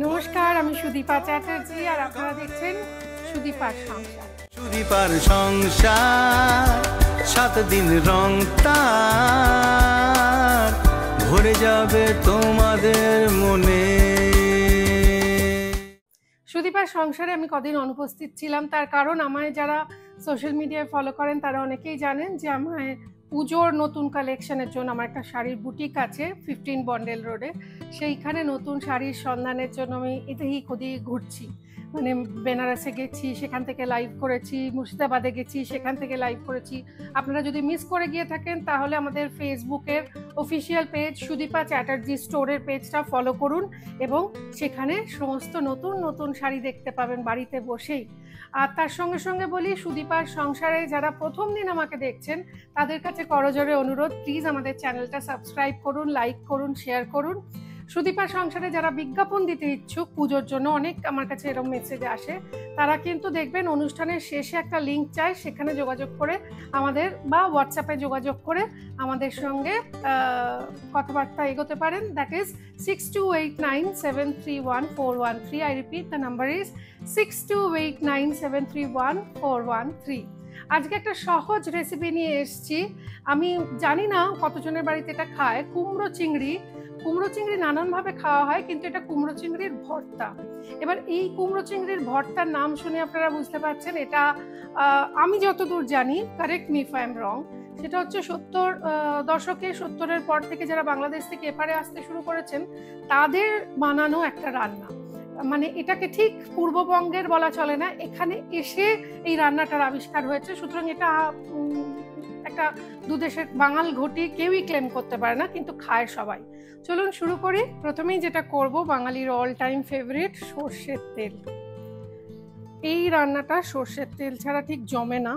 নমস্কার, আমি সুদীপা চ্যাটার্জি আর আপনারা দেখছেন সুদীপার সংসার। সুদীপার সংসার 7 দিন রং তার ভরে যাবে তোমাদের মনে। সুদীপার সংসারে আমি কদিন অনুপস্থিত ছিলাম, তার কারণ আমায় যারা সোশ্যাল মিডিয়ায় ফলো করেন তারা অনেকেই জানেন যে আমায় পুজোর নতুন কালেকশনের জন্য আমার একটা শাড়ির বুটিক আছে 15 বন্ডেল রোডে। সেইখানে নতুন শাড়ির সন্ধানের জন্য আমি এদিক ওদিক ঘুরছি। মানে বেনারসে গেছি, সেখান থেকে লাইভ করেছি, মুর্শিদাবাদে গেছি, সেখান থেকে লাইভ করেছি। আপনারা যদি মিস করে গিয়ে থাকেন তাহলে আমাদের ফেসবুকের অফিসিয়াল পেজ সুদীপা চ্যাটার্জি স্টোরের পেজটা ফলো করুন এবং সেখানে সমস্ত নতুন নতুন শাড়ি দেখতে পাবেন বাড়িতে বসেই। আর তার সঙ্গে সঙ্গে বলি, সুদীপার সংসারে যারা প্রথম দিন আমাকে দেখছেন তাদের কাছে করজোরে অনুরোধ, প্লিজ আমাদের চ্যানেলটা সাবস্ক্রাইব করুন, লাইক করুন, শেয়ার করুন। সুদীপার সংসারে যারা বিজ্ঞাপন দিতে ইচ্ছুক পুজোর জন্য, অনেক আমার কাছে এরকম মেসেজ আসে, তারা কিন্তু দেখবেন অনুষ্ঠানের শেষে একটা লিঙ্ক চায়, সেখানে যোগাযোগ করে আমাদের বা হোয়াটসঅ্যাপে যোগাযোগ করে আমাদের সঙ্গে কথাবার্তা এগোতে পারেন। That is 6289731413। I repeat, the number is 6289731413। আজকে একটা সহজ রেসিপি নিয়ে এসেছি। আমি জানি না কতজনের বাড়িতে এটা খায়, কুমড়ো চিংড়ি। কুমড়ো চিংড়ি নানানভাবে খাওয়া হয়, কিন্তু এটা কুমড়ো চিংড়ির ভর্তা। এবার এই কুমড়ো চিংড়ির ভর্তার নাম শুনে আপনারা বুঝতে পারছেন এটা আমি যতদূর জানি, correct me if I am রং, সেটা হচ্ছে 70 দশকে, 70-এর পর থেকে যারা বাংলাদেশ থেকে এপারে আসতে শুরু করেছেন তাদের বানানো একটা রান্না। মানে এটাকে ঠিক পূর্ববঙ্গের বলা চলে না, এখানে এসে এই রান্নাটার আবিষ্কার হয়েছে। সুতরাং এটা একটা দুদেশের বাঙাল ঘটি, কেউই ক্লেম করতে পারে না, কিন্তু খায় সবাই। চলুন শুরু করি। প্রথমেই যেটা করব, বাঙালির অল টাইম ফেভারিট সর্ষের তেল। এই রান্নাটা সর্ষের তেল ছাড়া ঠিক জমে না,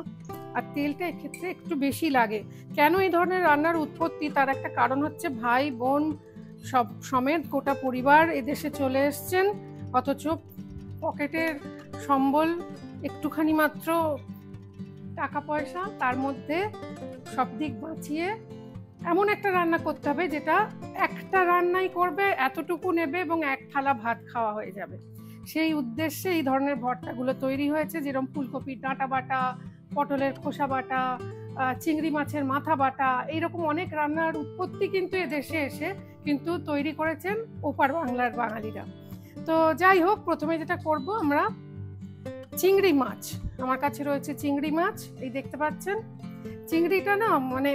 আর তেলটা এক্ষেত্রে একটু বেশি লাগে। কেন এই ধরনের রান্নার উৎপত্তি, তার একটা কারণ হচ্ছে ভাই বোন সব সমেত গোটা পরিবার এদেশে চলে এসছেন, অথচ পকেটের সম্বল একটুখানি মাত্র টাকা পয়সা, তার মধ্যে সব দিক বাঁচিয়ে এমন একটা রান্না করতে হবে যেটা একটা রান্নাই করবে, এতটুকু নেবে এবং এক থালা ভাত খাওয়া হয়ে যাবে। সেই উদ্দেশ্যে এই ধরনের ভর্তাগুলো তৈরি হয়েছে, যেরকম ফুলকপির ডাঁটা বাটা, পটলের খোসা বাটা, চিংড়ি মাছের মাথা বাটা, এইরকম অনেক রান্নার উৎপত্তি কিন্তু এদেশে এসে কিন্তু তৈরি করেছেন ওপার বাংলার বাঙালিরা। তো যাই হোক, প্রথমে যেটা করব, আমরা চিংড়ি মাছ, আমার কাছে রয়েছে চিংড়ি মাছ, এই দেখতে পাচ্ছেন। চিংড়িটা না মানে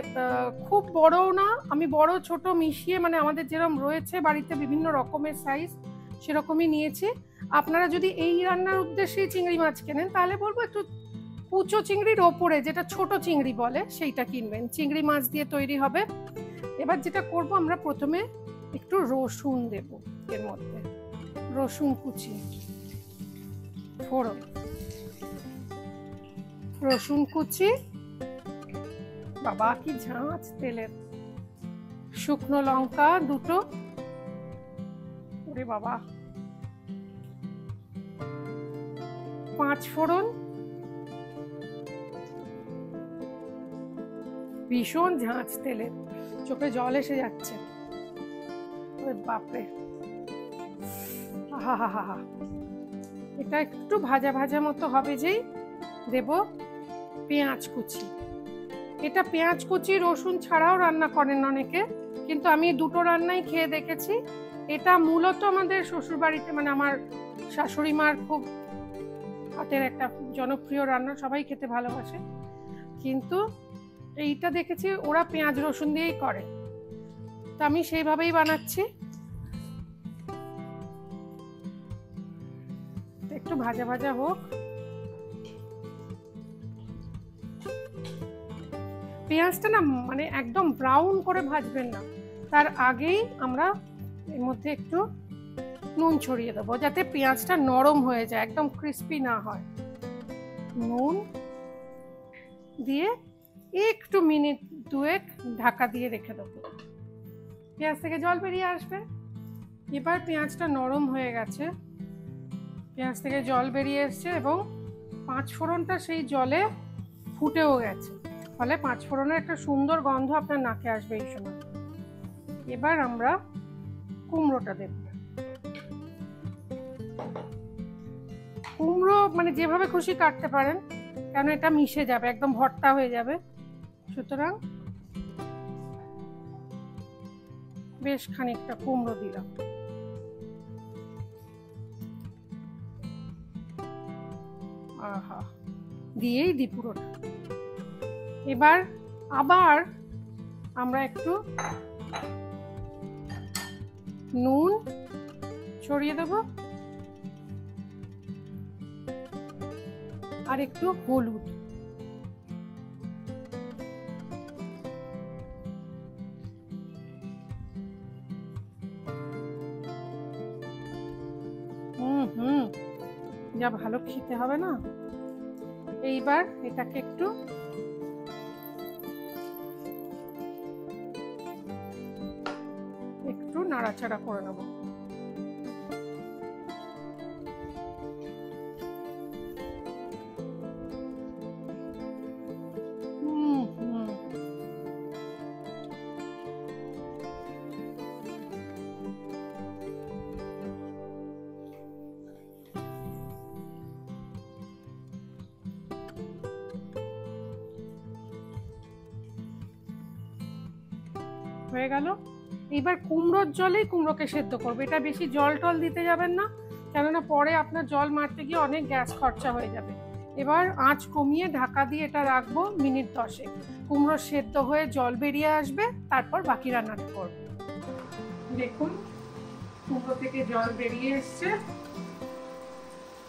খুব বড়ও না, আমি বড় ছোট মিশিয়ে, মানে আমাদের যেরকম রয়েছে বাড়িতে বিভিন্ন রকমের সাইজ সেরকমই নিয়েছি। আপনারা যদি এই রান্নার উদ্দেশ্যে চিংড়ি মাছ কেনেন তাহলে বলবো একটু কুচো চিংড়ির ওপরে যেটা ছোট চিংড়ি বলে সেইটা কিনবেন। চিংড়ি মাছ দিয়ে তৈরি হবে। এবার যেটা করব, আমরা প্রথমে একটু রসুন দেব এর মধ্যে, রসুন কুচি, ফোড়ন, রসুন কুচি, বাবা কি ঝাঁঝ তেলের, শুকনো লঙ্কা দুটো, ওরে বাবা, 5 ফোড়ন, ভীষণ ঝাঁঝ তেলের, চোখে জল এসে যাচ্ছে, বাপরে, আহা। এটা একটু ভাজা ভাজা মতো হবে, যেই দেব পেঁয়াজ কুচি। এটা পেঁয়াজ কুচি রসুন ছাড়াও রান্না করেন অনেকে, কিন্তু আমি দুটো রান্নাই খেয়ে দেখেছি। এটা মূলত আমাদের শ্বশুর বাড়িতে, মানে আমার শাশুড়ি মার খুব হাতের একটা জনপ্রিয় রান্না, সবাই খেতে ভালোবাসে, কিন্তু এইটা দেখেছি ওরা পেঁয়াজ রসুন দিয়েই করে, তা আমি সেইভাবেই বানাচ্ছি। একটু ভাজা ভাজা হোক, পেঁয়াজটা না মানে একদম ব্রাউন করে ভাজবেন না, তার আগেই আমরা এর মধ্যে একটু নুন ছড়িয়ে দেবো যাতে পেঁয়াজটা নরম হয়ে যায়, একদম ক্রিস্পি না হয়। নুন দিয়ে একটু মিনিট 2 ঢাকা দিয়ে রেখে দেবো, পেঁয়াজ থেকে জল বেরিয়ে আসবে। এবার পেঁয়াজটা নরম হয়ে গেছে, পেঁয়াজ থেকে জল বেরিয়ে এসছে এবং 5 ফোড়নটা সেই জলে ফুটেও গেছে, ফলে 5 ফোড়নের একটা সুন্দর গন্ধ আপনার নাকে আসবে এই সময়। এবার আমরা কুমড়োটা দেব, কুমড়ো মানে যেভাবে খুশি কাটতে পারেন, কেন এটা মিশে যাবে, একদম ভর্তা হয়ে যাবে। সুতরাং বেশ খানিকটা কুমড়ো দিলাম। আহা, দিয়েই দি পুরোটা। এবার আবার আমরা একটু নুন ছড়িয়ে দেব আর একটু হলুদ। যা ভালো খেতে হবে না। এইবার এটাকে একটু নাড়াচাড়া করে নেব। হয়ে গেল। এবার কুমড়োর জলেই কুমড়োকে সেদ্ধ করবো। এটা বেশি জল টল দিতে যাবেন না, কেননা পরে আপনার জল মারতে গিয়ে অনেক গ্যাস খরচা হয়ে যাবে। এবার আঁচ কমিয়ে ঢাকা দিয়ে এটা রাখবো মিনিট 10। কুমড়ো সেদ্ধ হয়ে জল বেরিয়ে আসবে, তারপর বাকি রান্নাটা করব। দেখুন কুমড়ো থেকে জল বেরিয়ে এসছে।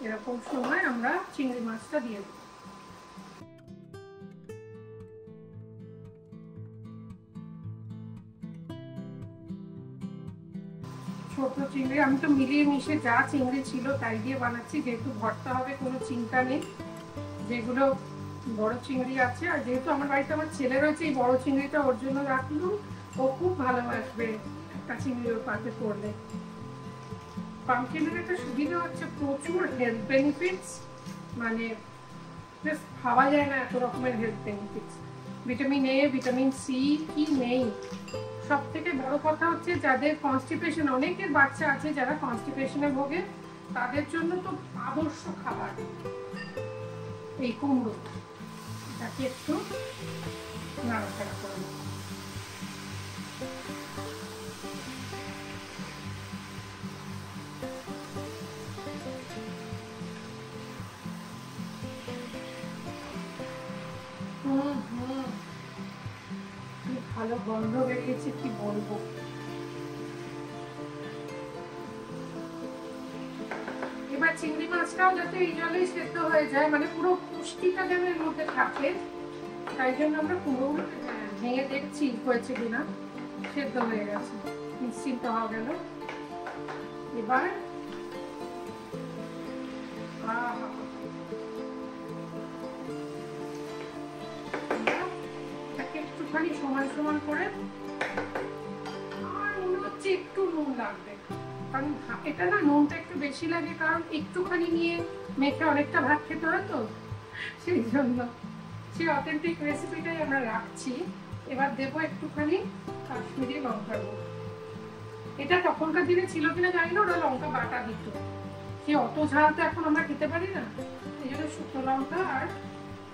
এরকম সময় আমরা চিংড়ি মাছটা দিয়ে দেব। ছোট চিংড়ি, আমি তো মিলিয়ে মিশে যা চিংড়ি ছিল তাই দিয়ে বানাচ্ছি, যেহেতু ভর্তা হবে কোনো চিন্তা নেই। যেগুলো বড় চিংড়ি আছে, আর যেহেতু আমার বাড়িতে আমার ছেলে রয়েছে, এই বড় চিংড়িটা ওর জন্য রাখলাম। ও খুব ভালোবাসবে একটা চিংড়ি ওর পাতে করলে। পাম্পকিনের একটা সুবিধা হচ্ছে প্রচুর হেলথ বেনিফিটস, মানে ভাবা যায় না এত রকমের health benefits. Vitamin A, vitamin C কি নেই। সব থেকে বড় কথা হচ্ছে যাদের কনস্টিপেশন, অনেকের বাচ্চা আছে যারা কনস্টিপেশনে ভোগে, তাদের জন্য তো আদর্শ খাবার এই কুমড়ো। এটাকে একটু নাড়াচাড়া করে নেব। ভালো গন্ধ বেরিয়েছে, কি বলবো। এবার চিংড়ি মাছটাও যাতে এই জলেই সেদ্ধ হয়ে যায়, মানে পুরো পুষ্টিটা যেন এর মধ্যে থাকে, তাই জন্য আমরা কুমড়ো ভেঙে দেখছি হয়েছে কিনা। সেদ্ধ হয়ে গেছে, নিশ্চিন্ত হওয়া গেল। এবার একটুখানি সমান সমান করে, আর মনে হচ্ছে একটু নুন লাগবে, কারণ এটা না নুনটা একটু বেশি লাগে, কারণ একটুখানি নিয়ে মেখে অনেকটা ভাত খেতে হয় তো, সেই জন্য সেই অথেন্টিক রেসিপিটাই আমরা রাখছি। এবার দেবো একটুখানি কাশ্মীরি লঙ্কার গুঁড়ো। এটা তখনকার দিনে ছিল কিনা জানি না, ওরা লঙ্কা বাটা দিত। সে অত ঝাল তো এখন আমরা খেতে পারি না, এই জন্য শুকনো লঙ্কা আর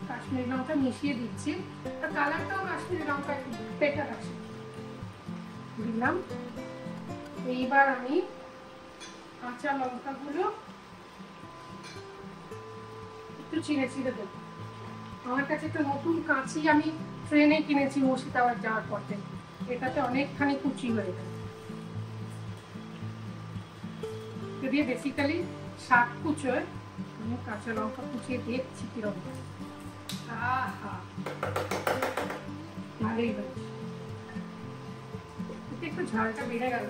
কাশ্মীরি লঙ্কা মিশিয়ে দিচ্ছি। আর কালারটাও কাশ্মীরি লঙ্কা একটু বেটার আসে। দিলাম। এইবার আমি কাঁচা লঙ্কাগুলো একটু ছিঁড়ে ছিঁড়ে দেবো। আমার কাছে একটা নতুন কাঁচি আমি ট্রেনে কিনেছি মুর্শিদাবাদ যাওয়ার পথে, এটাতে অনেকখানি কুচি হয়ে যায়। যদি বেসিক্যালি শাক কুচোয়, আমি কাঁচা লঙ্কা কুচিয়ে দেখছি কিরকম। ভালোই হয়েছে, একটু ঝালটা বেড়ে গেল।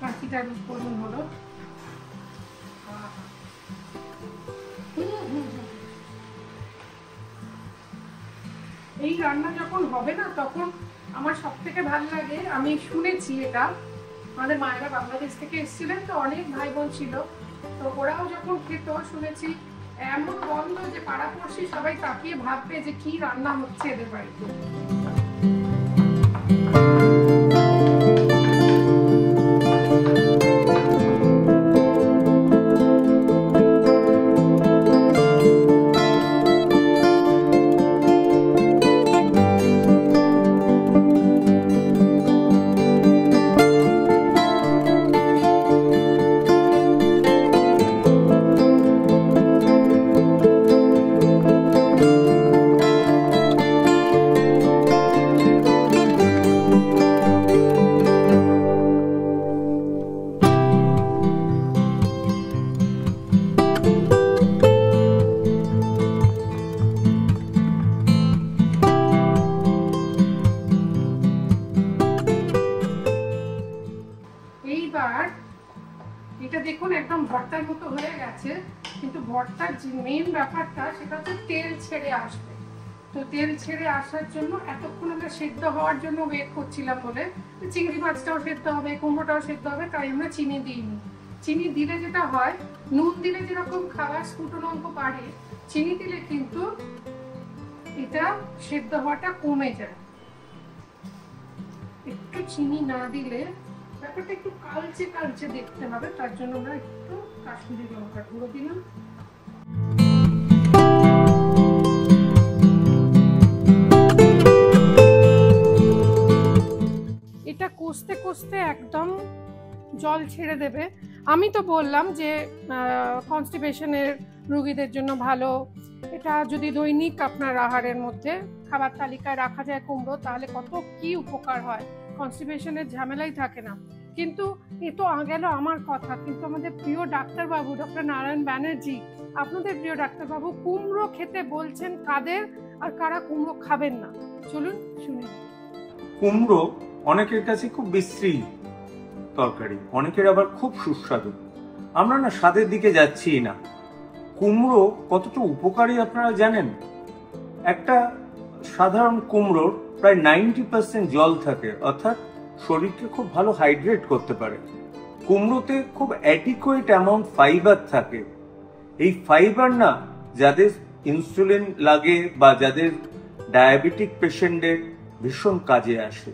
কাঁচিটা করুন হলো। এই রান্না যখন হবে না, তখন আমার সব থেকে ভালো লাগে, আমি শুনেছি এটা, আমাদের মায়েরা বাংলাদেশ থেকে এসেছিলেন তো, অনেক ভাই বোন ছিল, তো ওরাও যখন খেত শুনেছি এমন গন্ধ যে পাড়াপড়শি সবাই তাকিয়ে ভাববে যে কি রান্না হচ্ছে এদের বাড়িতে। এটা দেখুন একদম ভর্তার মতো হয়ে গেছে, কিন্তু ভর্তার যে মেইন ব্যাপারটা সেটা হচ্ছে তেল ছেড়ে আসবে। তো তেল ছেড়ে আসার জন্য এতক্ষণ আমরা সেদ্ধ হওয়ার জন্য ওয়েট করছিলাম বলে, চিংড়ি মাছটাও সেদ্ধ হবে, কুমড়োটাও সেদ্ধ হবে, তাই আমরা চিনি দিইনি। চিনি দিলে যেটা হয়, নুন দিলে যেরকম খাবার স্ফুটনাঙ্ক বাড়ে, চিনি দিলে কিন্তু এটা সেদ্ধ হওয়াটা কমে যায়। একটু চিনি না দিলে ব্যাপারটা একটু কালচে কালচে দেখতে হবে, তার জন্য আমরা একটু কাশ্মীরি লঙ্কার গুঁড়ো দিলাম। এটা কষতে কষতে একদম জল ছেড়ে দেবে। আমি তো বললাম যে কনস্টিপেশনের রোগীদের জন্য ভালো, এটা যদি দৈনিক আপনার আহারের মধ্যে খাবার তালিকায় রাখা যায় কুমড়ো, তাহলে কত কি উপকার হয়, কনস্টিপেশনের ঝামেলাই থাকে না। কিন্তু এ তো গেল আমার কথা, কিন্তু আমাদের প্রিয় ডাক্তারবাবু ডক্টর নারায়ণ ব্যানার্জি, আপনাদের প্রিয় ডাক্তারবাবু কুমড়ো খেতে বলছেন কাদের, আর কারা কুমড়ো খাবেন না, চলুন শুনি। কুমড়ো অনেকের কাছে খুব বিশ্রী তরকারি, অনেকের আবার খুব সুস্বাদু। আমরা না স্বাদের দিকে যাচ্ছি না। কুমড়ো কতটা উপকারী আপনারা জানেন? একটা সাধারণ কুমড়োর প্রায় 90% জল থাকে, অর্থাৎ শরীরকে খুব ভালো হাইড্রেট করতে পারে। কুমড়োতে খুব অ্যাডিকুয়েট অ্যামাউন্ট ফাইবার থাকে। এই ফাইবার না যাদের ইনসুলিন লাগে বা যাদের ডায়াবেটিক পেশেন্টদের ভীষণ কাজে আসে।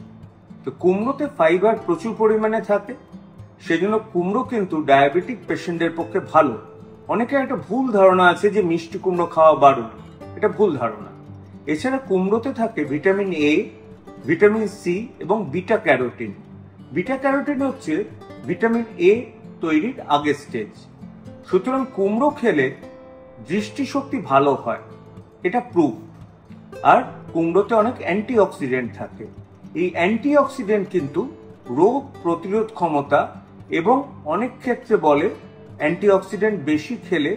তো কুমড়োতে ফাইবার প্রচুর পরিমাণে থাকে, সেজন্য কুমড়ো কিন্তু ডায়াবেটিক পেশেন্টদের পক্ষে ভালো। অনেকের একটা ভুল ধারণা আছে যে মিষ্টি কুমড়ো খাওয়া বারণ, এটা ভুল ধারণা। এছাড়া কুমড়োতে থাকে ভিটামিন এ, ভিটামিন সি এবং বিটা ক্যারোটিন। বিটা ক্যারোটিন হচ্ছে ভিটামিন এ তৈরির আগের স্টেজ। সুতরাং কুমড়ো খেলে দৃষ্টিশক্তি ভালো হয়, এটা প্রুফ। আর কুমড়োতে অনেক অ্যান্টিঅক্সিডেন্ট থাকে। এই অ্যান্টিঅক্সিডেন্ট কিন্তু রোগ প্রতিরোধ ক্ষমতা এবং অনেক ক্ষেত্রে বলে অ্যান্টিঅক্সিডেন্ট বেশি খেলে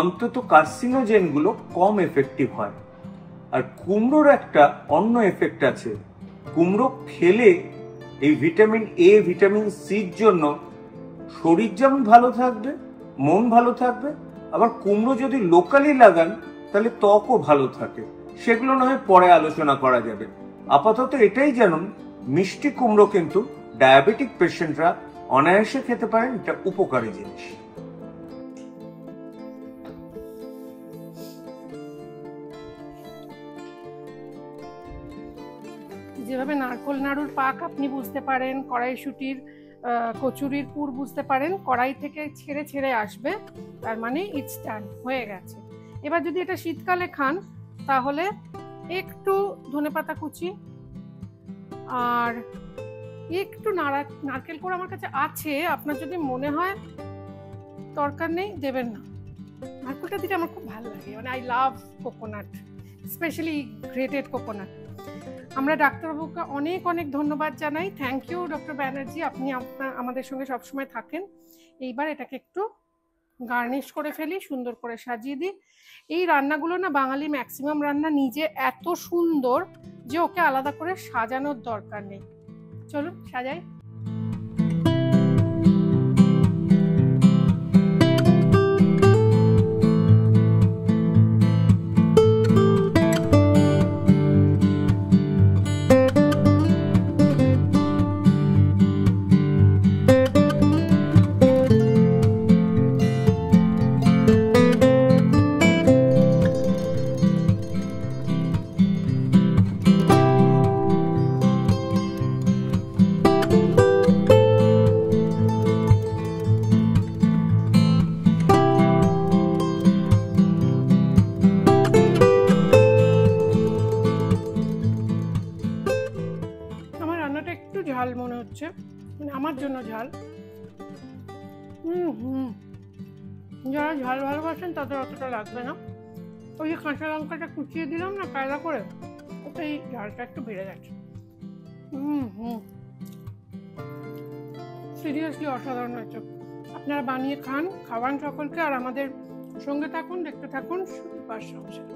অন্তত কার্সিনোজেনগুলো কম এফেক্টিভ হয়। আর কুমড়োর একটা অন্য এফেক্ট আছে। কুমড়ো খেলে এই ভিটামিন এ, ভিটামিন সির জন্য শরীর যেমন ভালো থাকবে, মন ভালো থাকবে, আবার কুমড়ো যদি লোকালি লাগান তাহলে ত্বকও ভালো থাকে। সেগুলো না হয় পরে আলোচনা করা যাবে। আপাতত এটাই জানুন, মিষ্টি কুমড়ো কিন্তু ডায়াবেটিক পেশেন্টরা অনায়াসে খেতে পারেন, এটা উপকারী জিনিস। যেভাবে নারকোল নাড়ুর পাক আপনি বুঝতে পারেন, কড়াইশুটির কচুরির পুর বুঝতে পারেন, কড়াই থেকে ছেড়ে ছেড়ে আসবে, তার মানে ইটস ডান, হয়ে গেছে। এবার যদি এটা শীতকালে খান তাহলে একটু ধনেপাতা কুচি আর একটু নারকেল কোড়া আমার কাছে আছে, আপনার যদি মনে হয় দরকার নেই দেবেন না। নারকেলটা দিলে আমার খুব ভালো লাগে, মানে I love coconut, specially grated coconut. আমরা ডাক্তারবাবুকে অনেক অনেক ধন্যবাদ জানাই। থ্যাংক ইউ ডক্টর ব্যানার্জি, আপনি আমাদের সঙ্গে সবসময় থাকেন। এইবার এটাকে একটু গার্নিশ করে ফেলি, সুন্দর করে সাজিয়ে দিই। এই রান্নাগুলো না বাঙালি ম্যাক্সিমাম রান্না নিজে এত সুন্দর যে ওকে আলাদা করে সাজানোর দরকার নেই। চলুন সাজাই। ঝাল মনে হচ্ছে, মানে আমার জন্য ঝাল। যারা ঝাল ভালোবাসেন তাদের অতটা লাগবে না। ওই যে কাঁচা লঙ্কাটা কুচিয়ে দিলাম না কায়দা করে, ওতে এই ঝালটা একটু বেড়ে গেছে। সিরিয়াসলি অসাধারণ হয়েছে। আপনারা বানিয়ে খান, খাওয়ান সকলকে, আর আমাদের সঙ্গে থাকুন, দেখতে থাকুন সুদীপার সংসার।